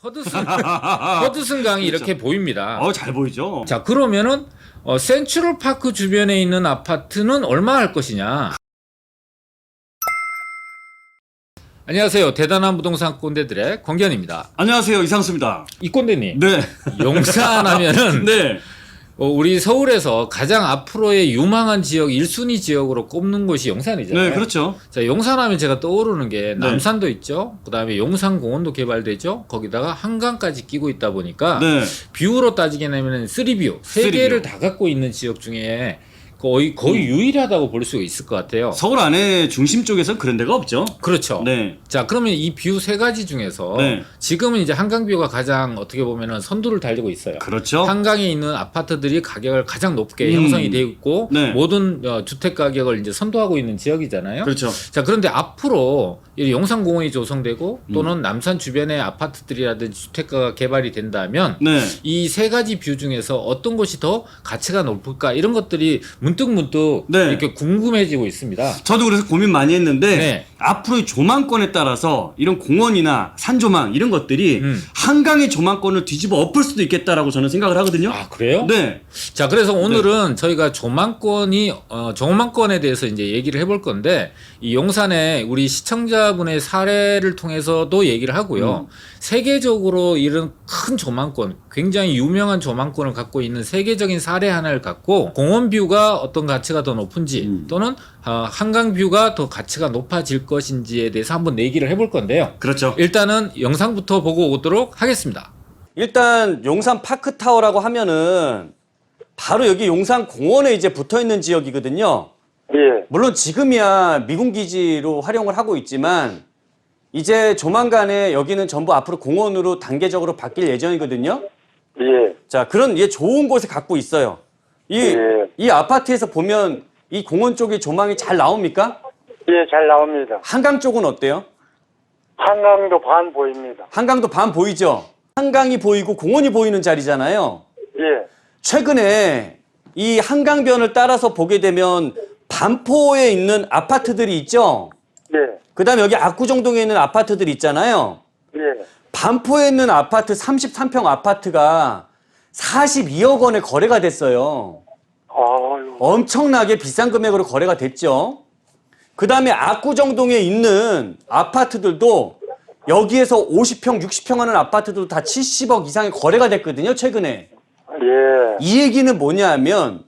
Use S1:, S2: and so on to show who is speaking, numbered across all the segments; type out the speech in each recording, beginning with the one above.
S1: 허드슨 강이
S2: 그렇죠.
S1: 이렇게 보입니다.
S2: 잘 보이죠.
S1: 자, 그러면은 센트럴파크 주변에 있는 아파트는 얼마 할 것이냐? 안녕하세요. 대단한 부동산 꼰대들의 권견입니다.
S2: 안녕하세요, 이상수입니다.
S1: 이 꼰대님,
S2: 네.
S1: 용산 하면은
S2: 네.
S1: 우리 서울에서 가장 앞으로의 유망한 지역 1순위 지역으로 꼽는 곳이 용산이잖아요.
S2: 네, 그렇죠.
S1: 자, 용산하면 제가 떠오르는 게
S2: 네.
S1: 남산도 있죠. 그다음에 용산공원도 개발되죠. 거기다가 한강까지 끼고 있다 보니까
S2: 네.
S1: 뷰로 따지게 되면 3뷰, 세
S2: 3뷰.
S1: 개를 다 갖고 있는 지역 중에 거의 유일하다고 볼 수 있을 것 같아요.
S2: 서울 안에 중심 쪽에서 그런 데가 없죠.
S1: 그렇죠.
S2: 네.
S1: 자, 그러면 이 뷰 세 가지 중에서
S2: 네.
S1: 지금은 이제 한강뷰가 가장 어떻게 보면은 선두를 달리고 있어요.
S2: 그렇죠.
S1: 한강에 있는 아파트들이 가격을 가장 높게 형성이 되어 있고
S2: 네.
S1: 모든 주택 가격을 이제 선도하고 있는 지역이잖아요.
S2: 그렇죠.
S1: 자, 그런데 앞으로 이 용산공원이 조성되고 또는 남산 주변의 아파트들이라든지 주택가가 개발이 된다면
S2: 네.
S1: 이 세 가지 뷰 중에서 어떤 곳이 더 가치가 높을까 이런 것들이 문득문득
S2: 네.
S1: 이렇게 궁금해지고 있습니다.
S2: 저도 그래서 고민 많이 했는데
S1: 네.
S2: 앞으로의 조망권에 따라서 이런 공원이나 산조망 이런 것들이 한강의 조망권을 뒤집어 엎을 수도 있겠다라고 저는 생각을 하거든요.
S1: 아, 그래요?
S2: 네.
S1: 자, 그래서 오늘은 저희가 조망권에 대해서 이제 얘기를 해볼 건데, 이 용산에 우리 시청자분의 사례를 통해서도 얘기를 하고요. 세계적으로 이런 큰 조망권, 굉장히 유명한 조망권을 갖고 있는 세계적인 사례 하나를 갖고 공원 뷰가 어떤 가치가 더 높은지 또는 한강 뷰가 더 가치가 높아질 것인지에 대해서 한번 얘기를 해볼 건데요.
S2: 그렇죠.
S1: 일단은 영상부터 보고 오도록 하겠습니다.
S3: 일단 용산 파크타워라고 하면은 바로 여기 용산 공원에 이제 붙어 있는 지역이거든요.
S4: 예,
S3: 물론 지금이야 미군 기지로 활용을 하고 있지만 이제 조만간에 여기는 전부 앞으로 공원으로 단계적으로 바뀔 예정이거든요.
S4: 예,
S3: 자, 그런 좋은 곳에 갖고 있어요.
S4: 예.
S3: 이 아파트에서 보면 이 공원 쪽이 조망이 잘 나옵니까?
S4: 예, 잘 나옵니다.
S3: 한강 쪽은 어때요?
S4: 한강도 반 보입니다.
S3: 한강도 반 보이죠? 한강이 보이고 공원이 보이는 자리잖아요.
S4: 예,
S3: 최근에 이 한강변을 따라서 보게 되면 반포에 있는 아파트들이 있죠.
S4: 예,
S3: 그 다음에 여기 압구정동에 있는 아파트들 있잖아요.
S4: 예.
S3: 반포에 있는 아파트 33평 아파트가 42억 원에 거래가 됐어요.
S4: 아유,
S3: 엄청나게 비싼 금액으로 거래가 됐죠. 그 다음에 압구정동에 있는 아파트들도 여기에서 50평, 60평 하는 아파트도 다 70억 이상의 거래가 됐거든요, 최근에.
S4: 예,
S3: 이 얘기는 뭐냐 하면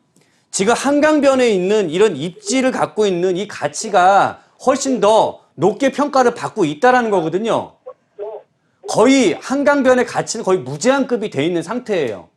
S3: 지금 한강변에 있는 이런 입지를 갖고 있는 이 가치가 훨씬 더 높게 평가를 받고 있다라는 거거든요. 거의 한강변의 가치는 거의 무제한급이 돼 있는 상태예요.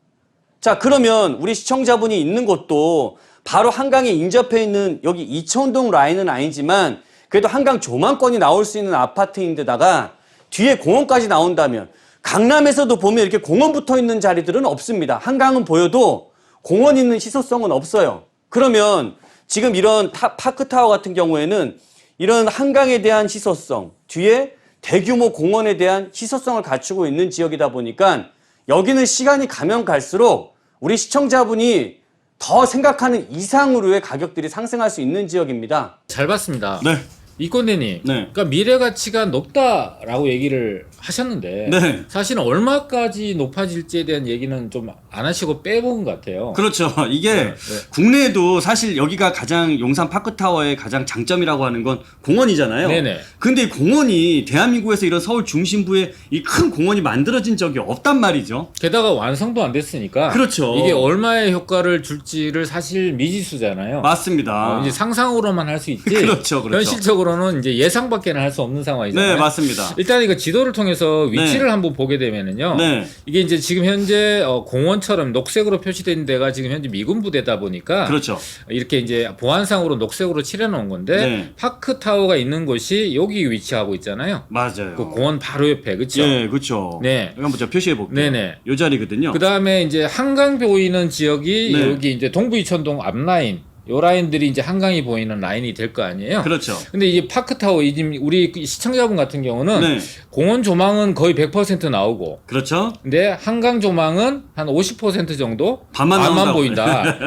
S3: 자, 그러면 우리 시청자분이 있는 곳도 바로 한강에 인접해 있는 여기 이천동 라인은 아니지만 그래도 한강 조망권이 나올 수 있는 아파트인데다가 뒤에 공원까지 나온다면 강남에서도 보면 이렇게 공원 붙어 있는 자리들은 없습니다. 한강은 보여도 공원 있는 희소성은 없어요. 그러면 지금 이런 파크타워 같은 경우에는 이런 한강에 대한 희소성, 뒤에 대규모 공원에 대한 희소성을 갖추고 있는 지역이다 보니까 여기는 시간이 가면 갈수록 우리 시청자분이 더 생각하는 이상으로의 가격들이 상승할 수 있는 지역입니다.
S1: 잘 봤습니다.
S2: 네.
S1: 이건대님,
S2: 네.
S1: 그러니까 미래 가치가 높다라고 얘기를 하셨는데
S2: 네.
S1: 사실은 얼마까지 높아질지에 대한 얘기는 좀 안 하시고 빼본 것 같아요.
S2: 그렇죠. 이게 국내에도 사실 여기가 가장 용산 파크타워의 가장 장점이라고 하는 건 공원이잖아요.
S1: 네네.
S2: 근데 이 공원이 대한민국에서 이런 서울 중심부에 이 큰 공원이 만들어진 적이 없단 말이죠.
S1: 게다가 완성도 안 됐으니까
S2: 그렇죠.
S1: 이게 얼마의 효과를 줄지를 사실 미지수잖아요.
S2: 맞습니다.
S1: 이제 상상으로만 할 수 있지.
S2: 그렇죠, 그렇죠.
S1: 현실적으로는 이제 예상밖에는 할 수 없는 상황이잖아요.
S2: 네, 맞습니다.
S1: 일단 이거 지도를 통해서 위치를
S2: 네.
S1: 한번 보게 되면은요.
S2: 네.
S1: 이게 이제 지금 현재 공원처럼 녹색으로 표시된 데가 지금 현재 미군 부대다 보니까
S2: 그렇죠.
S1: 이렇게 이제 보안상으로 녹색으로 칠해놓은 건데
S2: 네.
S1: 파크 타워가 있는 곳이 여기 위치하고 있잖아요.
S2: 맞아요.
S1: 그 공원 바로 옆에 그렇죠.
S2: 예, 그렇죠.
S1: 네.
S2: 이거 한번 제가 표시해 볼게요.
S1: 네네.
S2: 요 자리거든요.
S1: 그 다음에 이제 한강 보이는 지역이
S2: 네.
S1: 여기 이제 동부 이천동 앞라인, 요 라인들이 이제 한강이 보이는 라인이 될 거 아니에요.
S2: 그렇죠.
S1: 근데 이제 파크타워, 지금 우리 시청자분 같은 경우는
S2: 네.
S1: 공원 조망은 거의 100% 나오고,
S2: 그렇죠.
S1: 근데 한강 조망은 한 50% 정도
S2: 반만
S1: 반만
S2: 나온다고.
S1: 보인다.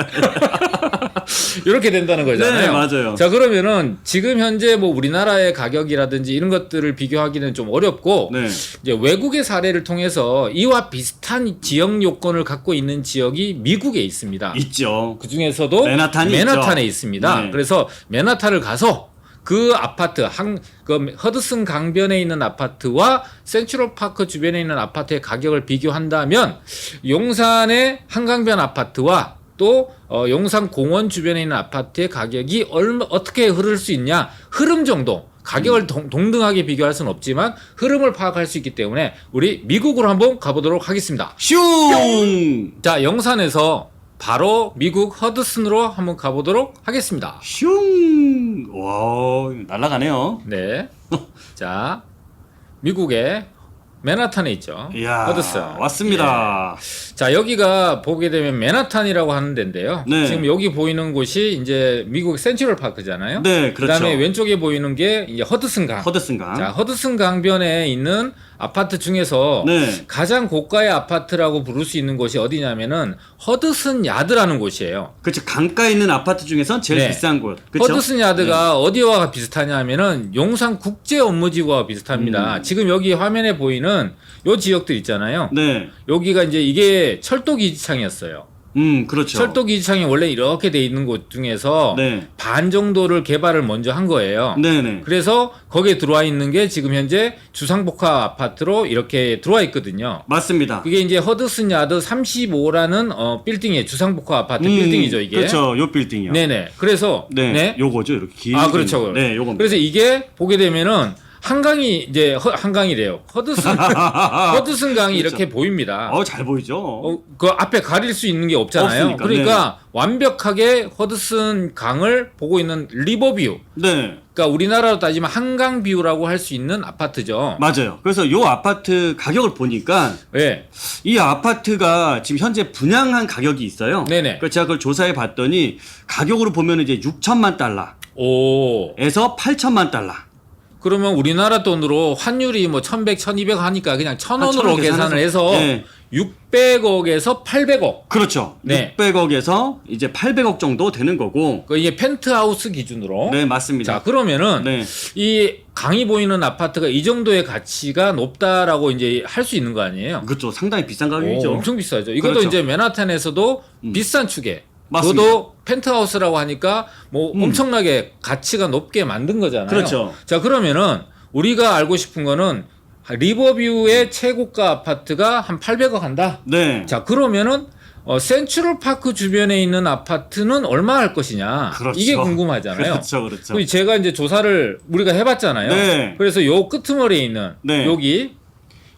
S1: 이렇게 된다는 거잖아요.
S2: 네, 맞아요.
S1: 자, 그러면은 지금 현재 뭐 우리나라의 가격이라든지 이런 것들을 비교하기는 좀 어렵고
S2: 네.
S1: 이제 외국의 사례를 통해서 이와 비슷한 지역 요건을 갖고 있는 지역이 미국에 있습니다.
S2: 있죠.
S1: 그 중에서도
S2: 맨하탄이
S1: 맨하탄에
S2: 있죠.
S1: 있습니다.
S2: 네.
S1: 그래서 맨하탄을 가서 그 아파트 그 허드슨 강변에 있는 아파트와 센트럴파크 주변에 있는 아파트의 가격을 비교한다면 용산의 한강변 아파트와 또 용산 공원 주변에 있는 아파트의 가격이 어떻게 흐를 수 있냐, 흐름 정도, 가격을 동등하게 비교할 수는 없지만 흐름을 파악할 수 있기 때문에 우리 미국으로 한번 가보도록 하겠습니다.
S2: 슝!
S1: 자, 용산에서 바로 미국 허드슨으로 한번 가보도록 하겠습니다.
S2: 슝! 와, 날아가네요.
S1: 네. 자, 미국의 맨하탄에 있죠.
S2: 이야,
S1: 허드슨.
S2: 왔습니다.
S1: 자, 여기가 보게 되면 맨하탄이라고 하는 데인데요.
S2: 네.
S1: 지금 여기 보이는 곳이 이제 미국 센트럴 파크잖아요.
S2: 네, 그렇죠.
S1: 그다음에 왼쪽에 보이는 게 이제 허드슨 강.
S2: 허드슨강.
S1: 자, 허드슨 강변에 있는 아파트 중에서
S2: 네.
S1: 가장 고가의 아파트라고 부를 수 있는 곳이 어디냐면은 허드슨 야드라는 곳이에요.
S2: 그렇죠. 강가에 있는 아파트 중에선 제일
S1: 네.
S2: 비싼 곳. 그렇죠?
S1: 허드슨 야드가 어디와 비슷하냐면은 용산 국제 업무지구와 비슷합니다. 지금 여기 화면에 보이는 요 지역들 있잖아요.
S2: 네.
S1: 여기가 이제 이게 철도 기지창이었어요.
S2: 그렇죠.
S1: 철도 기지창이 원래 이렇게 돼 있는 곳 중에서
S2: 네.
S1: 반 정도를 개발을 먼저 한 거예요.
S2: 네네.
S1: 그래서 거기에 들어와 있는 게 지금 현재 주상복합 아파트로 이렇게 들어와 있거든요.
S2: 맞습니다.
S1: 그게 이제 허드슨 야드 35라는 빌딩이에요. 주상복합 아파트 빌딩이죠, 이게.
S2: 그렇죠. 요 빌딩이요.
S1: 네네. 그래서
S2: 네. 요거죠. 이렇게 긴.
S1: 아, 그렇죠.
S2: 네, 요겁니다.
S1: 그래서 이게 보게 되면은 한강이 이제 한강이래요. 허드슨 허드슨 강이
S2: 그렇죠.
S1: 이렇게 보입니다.
S2: 잘 보이죠?
S1: 그 앞에 가릴 수 있는 게 없잖아요.
S2: 없으니까,
S1: 그러니까 완벽하게 허드슨 강을 보고 있는 리버뷰.
S2: 네.
S1: 그러니까 우리나라로 따지면 한강 뷰라고 할 수 있는 아파트죠.
S2: 맞아요. 그래서 요 아파트 가격을 보니까
S1: 네.
S2: 이 아파트가 지금 현재 분양한 가격이 있어요.
S1: 네네.
S2: 그래서 제가 그걸 조사해 봤더니 가격으로 보면 이제 6천만 달러에서
S1: 오.
S2: 8천만 달러.
S1: 그러면 우리나라 돈으로 환율이 뭐 1100, 1200 하니까 그냥 1000원으로
S2: 1000원
S1: 계산을 해서
S2: 네.
S1: 600억에서 800억.
S2: 그렇죠.
S1: 네.
S2: 600억에서 이제 800억 정도 되는 거고.
S1: 그 이게 펜트하우스 기준으로.
S2: 네, 맞습니다.
S1: 자, 그러면은
S2: 네.
S1: 이 강이 보이는 아파트가 이 정도의 가치가 높다라고 이제 할 수 있는 거 아니에요?
S2: 그렇죠. 상당히 비싼 가격이죠.
S1: 엄청 비싸죠. 이것도
S2: 그렇죠.
S1: 이제 맨하탄에서도 비싼 축에.
S2: 맞습니다.
S1: 저도 펜트하우스라고 하니까 뭐 엄청나게 가치가 높게 만든 거잖아요.
S2: 그렇죠.
S1: 자, 그러면은 우리가 알고 싶은 거는 리버뷰의 최고가 아파트가 한 800억 한다.
S2: 네.
S1: 자, 그러면은 센트럴파크 주변에 있는 아파트는 얼마 할 것이냐.
S2: 그렇죠.
S1: 이게 궁금하잖아요.
S2: 그렇죠. 그렇죠.
S1: 그리고 제가 이제 조사를 우리가 해봤잖아요.
S2: 네.
S1: 그래서 요 끄트머리에 있는
S2: 네.
S1: 여기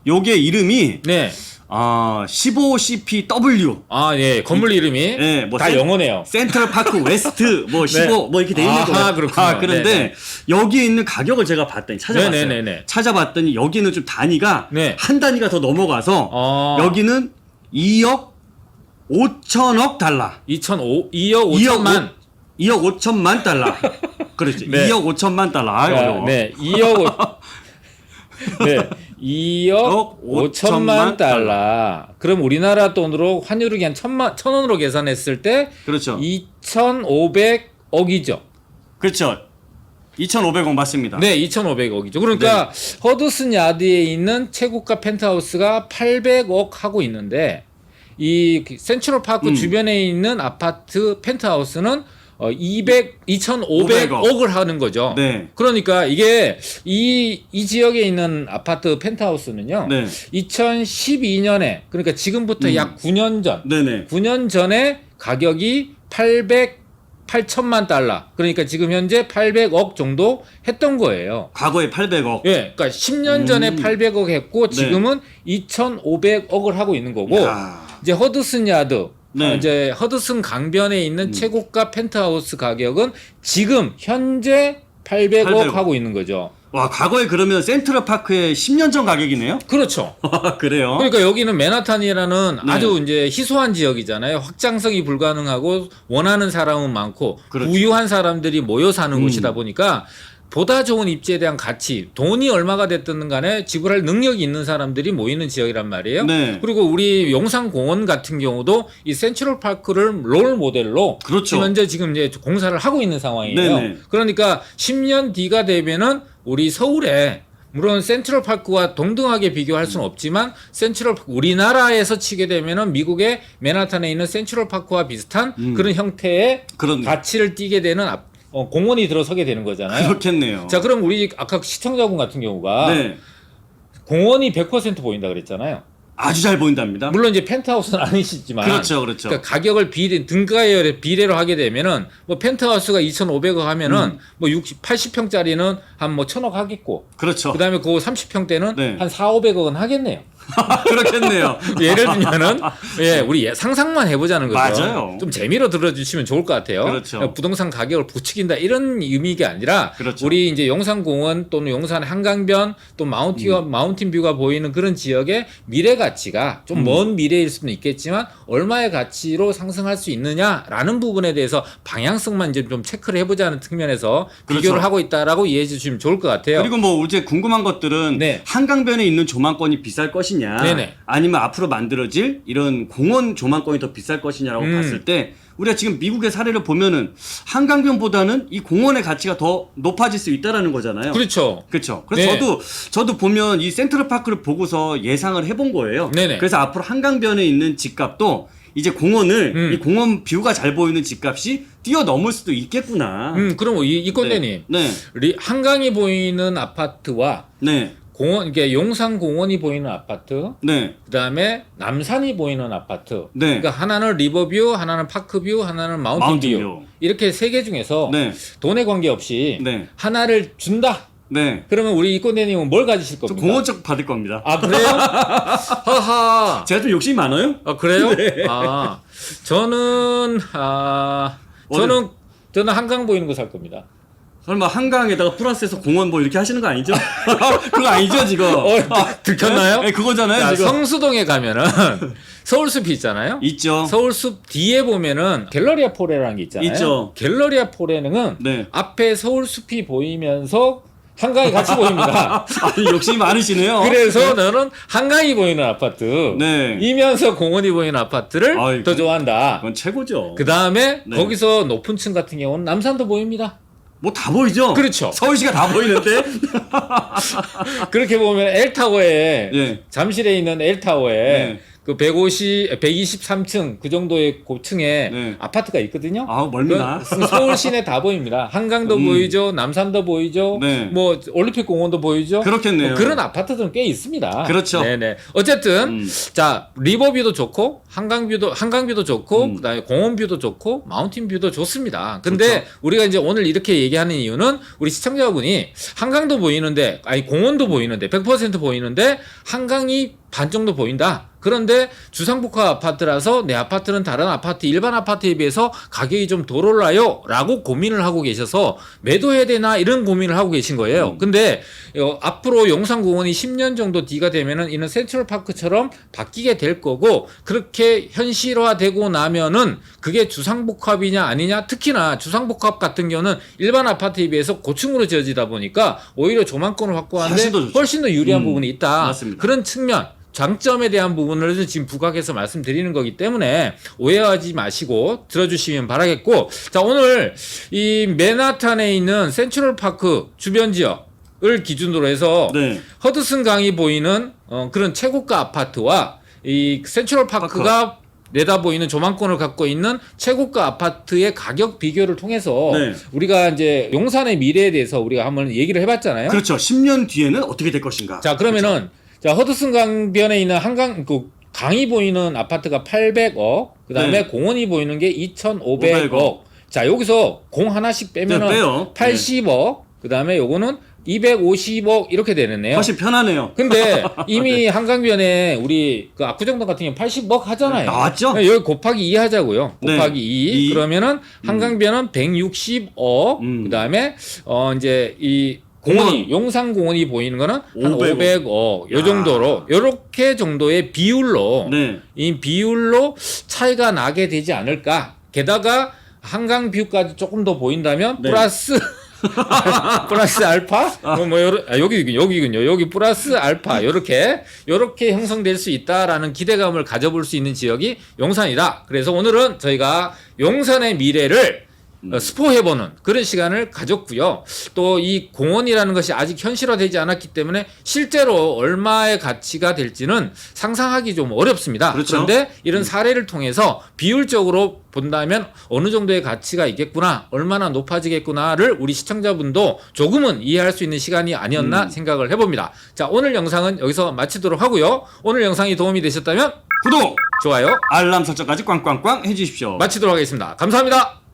S2: 요게 이름이
S1: 네.
S2: 15CPW.
S1: 아, 예. 건물 이름이
S2: 네, 뭐
S1: 다 영어네요.
S2: 센트럴 파크 웨스트 뭐 15 뭐 이렇게 돼 있는
S1: 아하,
S2: 거예요.
S1: 그렇군요.
S2: 그런데
S1: 네네.
S2: 여기에 있는 가격을 제가 봤더니 찾아봤어요.
S1: 네네네네.
S2: 찾아봤더니 여기는 좀 단위가
S1: 네.
S2: 한 단위가 더 넘어가서 여기는 2억 5천억 달러.
S1: 2억 5천만.
S2: 2억 5천만 달러. 그렇지.
S1: 네.
S2: 2억 5천만 달러. 아, 어려워.
S1: 네. 2억 5천만 달러. 그럼 우리나라 돈으로 환율을 그냥 1,000원으로 계산했을 때
S2: 그렇죠.
S1: 2,500억이죠.
S2: 그렇죠. 2,500억 맞습니다.
S1: 네, 2,500억이죠. 그러니까 허드슨 야드에 있는 최고가 펜트하우스가 800억 하고 있는데 이 센트럴 파크 주변에 있는 아파트 펜트하우스는 2,500억을 하는 거죠.
S2: 네.
S1: 그러니까 이게 이 지역에 있는 아파트 펜트하우스는요.
S2: 네.
S1: 2012년에 그러니까 지금부터 약 9년 전,
S2: 네네.
S1: 9년 전에 가격이 8천만 달러. 그러니까 지금 현재 800억 정도 했던 거예요.
S2: 과거에 800억.
S1: 예, 그러니까 10년 전에 800억 했고 지금은 2,500억을 하고 있는 거고
S2: 야.
S1: 이제 허드슨 야드,
S2: 네.
S1: 이제 허드슨 강변에 있는 최고가 펜트하우스 가격은 지금 현재 800억
S2: 800억.
S1: 하고 있는 거죠.
S2: 와, 과거에 그러면 센트럴 파크의 10년 전 가격이네요?
S1: 그렇죠.
S2: 그래요?
S1: 그러니까 여기는 맨하탄이라는
S2: 네.
S1: 아주 이제 희소한 지역이잖아요. 확장성이 불가능하고 원하는 사람은 많고
S2: 그렇죠.
S1: 부유한 사람들이 모여 사는 곳이다 보니까 보다 좋은 입지에 대한 가치, 돈이 얼마가 됐든 간에 지불할 능력이 있는 사람들이 모이는 지역이란 말이에요.
S2: 네.
S1: 그리고 우리 용산공원 같은 경우도 이 센트럴파크를 롤 모델로
S2: 그렇죠.
S1: 현재 지금 이제 공사를 하고 있는 상황이에요.
S2: 네네.
S1: 그러니까 10년 뒤가 되면은 우리 서울에 물론 센트럴파크와 동등하게 비교할 수는 없지만 센트럴파크 우리나라에서 치게 되면은 미국의 맨하탄에 있는 센트럴파크와 비슷한 그런 형태의
S2: 그런
S1: 가치를 띠게 되는 공원이 들어서게 되는 거잖아요.
S2: 그렇겠네요.
S1: 자, 그럼 우리 아까 시청자분 같은 경우가
S2: 네.
S1: 공원이 100% 보인다 그랬잖아요.
S2: 아주 잘 보인답니다.
S1: 물론 이제 펜트하우스는 아니시지만
S2: 그렇죠, 그렇죠.
S1: 그러니까 가격을 등가율에 비례로 하게 되면은 뭐 펜트하우스가 2,500억 하면은 뭐 80평짜리는 한 뭐 1,000억 하겠고
S2: 그렇죠.
S1: 그다음에 그 30평대는
S2: 네.
S1: 한 4,500억은 하겠네요.
S2: 그렇겠네요.
S1: 예를 들면은 예, 우리 상상만 해보자는 거죠.
S2: 맞아요.
S1: 좀 재미로 들어주시면 좋을 것 같아요.
S2: 그렇죠.
S1: 부동산 가격을 부추긴다 이런 의미가 아니라
S2: 그렇죠.
S1: 우리 이제 용산공원 또는 용산 한강변 또 마운틴 뷰가 보이는 그런 지역의 미래 가치가 좀 먼 미래일 수는 있겠지만 얼마의 가치로 상승할 수 있느냐라는 부분에 대해서 방향성만 이제 좀 체크를 해보자는 측면에서
S2: 그렇죠.
S1: 비교를 하고 있다라고 이해해 주시면 좋을 것 같아요.
S2: 그리고 뭐 이제 궁금한 것들은
S1: 네.
S2: 한강변에 있는 조망권이 비쌀 것이냐
S1: 네네.
S2: 아니면 앞으로 만들어질 이런 공원 조망권이 더 비쌀 것이냐라고 봤을 때 우리가 지금 미국의 사례를 보면은 한강변보다는 이 공원의 가치가 더 높아질 수 있다라는 거잖아요.
S1: 그렇죠.
S2: 그렇죠. 그래서
S1: 네.
S2: 저도 보면 이 센트럴파크를 보고서 예상을 해본 거예요.
S1: 네네.
S2: 그래서 앞으로 한강변에 있는 집값도 이제 공원을 이 공원 뷰가 잘 보이는 집값이 뛰어넘을 수도 있겠구나.
S1: 그럼 이건대님
S2: 네.
S1: 한강이 보이는 아파트와
S2: 네.
S1: 공원, 이게 용산 공원이 보이는 아파트,
S2: 네.
S1: 그다음에 남산이 보이는 아파트.
S2: 네.
S1: 그러니까 하나는 리버뷰, 하나는 파크뷰, 하나는 마운틴뷰.
S2: 마운틴뷰.
S1: 이렇게 세 개 중에서
S2: 네.
S1: 돈에 관계없이
S2: 네.
S1: 하나를 준다.
S2: 네.
S1: 그러면 우리 이권대님은 뭘 가지실
S2: 저
S1: 겁니까?
S2: 공원 쪽 받을 겁니다.
S1: 아, 그래요? 하하.
S2: 제가 좀 욕심이 많아요?
S1: 아, 그래요?
S2: 네.
S1: 아, 저는 저는 한강 보이는 거 살 겁니다.
S2: 설마 한강에다가 플러스해서 공원 뭐 이렇게 하시는 거 아니죠? 그거 아니죠 지금?
S1: 들켰나요?
S2: 네, 그거잖아요
S1: 자,
S2: 지금.
S1: 성수동에 가면은 서울숲이 있잖아요.
S2: 있죠.
S1: 서울숲 뒤에 보면은 갤러리아 포레라는 게 있잖아요.
S2: 있죠.
S1: 갤러리아 포레는
S2: 네.
S1: 앞에 서울숲이 보이면서 한강이 같이 보입니다.
S2: 아니, 욕심이 많으시네요.
S1: 그래서 너는 한강이 보이는 아파트,
S2: 네.
S1: 이면서 공원이 보이는 아파트를
S2: 아이,
S1: 더 좋아한다.
S2: 그건 최고죠.
S1: 그 다음에
S2: 네.
S1: 거기서 높은 층 같은 경우는 남산도 보입니다.
S2: 뭐 다 보이죠?
S1: 그렇죠.
S2: 서울시가 다 보이는데?
S1: 그렇게 보면 L타워에
S2: 예.
S1: 잠실에 있는 L타워에
S2: 네.
S1: 그 123층 그 정도의 고층에
S2: 네.
S1: 아파트가 있거든요.
S2: 아, 멀미나.
S1: 그 서울 시내 다 보입니다. 한강도 보이죠, 남산도 보이죠,
S2: 네.
S1: 뭐 올림픽 공원도 보이죠.
S2: 그렇겠네요.
S1: 뭐 그런 아파트들은 꽤 있습니다.
S2: 그렇죠.
S1: 네네. 어쨌든 자 리버뷰도 좋고 한강뷰도 좋고 그다음에 공원뷰도 좋고 마운틴뷰도 좋습니다. 근데
S2: 그렇죠.
S1: 우리가 이제 오늘 이렇게 얘기하는 이유는 우리 시청자분이 한강도 보이는데 아니 공원도 보이는데 100% 보이는데 한강이 반 정도 보인다. 그런데 주상복합 아파트라서 내 아파트는 다른 아파트 일반 아파트에 비해서 가격이 좀 덜 올라요 라고 고민을 하고 계셔서 매도해야 되나 이런 고민을 하고 계신 거예요. 근데 앞으로 용산공원이 10년 정도 뒤가 되면은 이는 센트럴파크처럼 바뀌게 될 거고 그렇게 현실화되고 나면은 그게 주상복합이냐 아니냐 특히나 주상복합 같은 경우는 일반 아파트에 비해서 고층으로 지어지다 보니까 오히려 조망권을 확보하는데 훨씬 더 유리한 부분이 있다.
S2: 맞습니다.
S1: 그런 측면 장점에 대한 부분을 지금 부각해서 말씀드리는 거기 때문에 오해하지 마시고 들어주시면 바라겠고 자 오늘 이 맨하탄에 있는 센트럴파크 주변 지역을 기준으로 해서
S2: 네.
S1: 허드슨 강이 보이는 그런 최고가 아파트와 이 센트럴파크가 내다 보이는 조망권을 갖고 있는 최고가 아파트의 가격 비교를 통해서
S2: 네.
S1: 우리가 이제 용산의 미래에 대해서 우리가 한번 얘기를 해봤잖아요.
S2: 그렇죠. 10년 뒤에는 어떻게 될 것인가.
S1: 자 그러면은 자 허드슨 강변에 있는 한강 그 강이 보이는 아파트가 800억 그다음에
S2: 네.
S1: 공원이 보이는 게 2,500억
S2: 500억.
S1: 자 여기서 공 하나씩 빼면은
S2: 네, 빼요.
S1: 80억 그다음에 요거는 250억 이렇게 되겠네요.
S2: 훨씬 편하네요.
S1: 근데 이미 한강변에 우리 그 압구정동 같은 경우 80억 하잖아요.
S2: 나왔죠?
S1: 여기 곱하기 2 하자고요.
S2: 네.
S1: 곱하기 2.
S2: 이.
S1: 그러면은 한강변은 160억. 그다음에 이제 이 공원이 용산공원이 보이는 거는 한
S2: 500억.
S1: 500억 요 정도로 요렇게 정도의 비율로
S2: 네.
S1: 이 비율로 차이가 나게 되지 않을까. 게다가 한강 뷰까지 조금 더 보인다면
S2: 네.
S1: 플러스 플러스 알파? 여기군요. 여기 플러스 알파. 요렇게 형성될 수 있다라는 기대감을 가져볼 수 있는 지역이 용산이다. 그래서 오늘은 저희가 용산의 미래를 스포해보는 그런 시간을 가졌고요. 또 이 공원이라는 것이 아직 현실화되지 않았기 때문에 실제로 얼마의 가치가 될지는 상상하기 좀 어렵습니다.
S2: 그렇죠.
S1: 그런데 이런 사례를 통해서 비율적으로 본다면 어느 정도의 가치가 있겠구나, 얼마나 높아지겠구나를 우리 시청자분도 조금은 이해할 수 있는 시간이 아니었나 생각을 해봅니다. 자, 오늘 영상은 여기서 마치도록 하고요. 오늘 영상이 도움이 되셨다면
S2: 구독,
S1: 좋아요
S2: 알람 설정까지 꽝꽝꽝 해주십시오.
S1: 마치도록 하겠습니다. 감사합니다.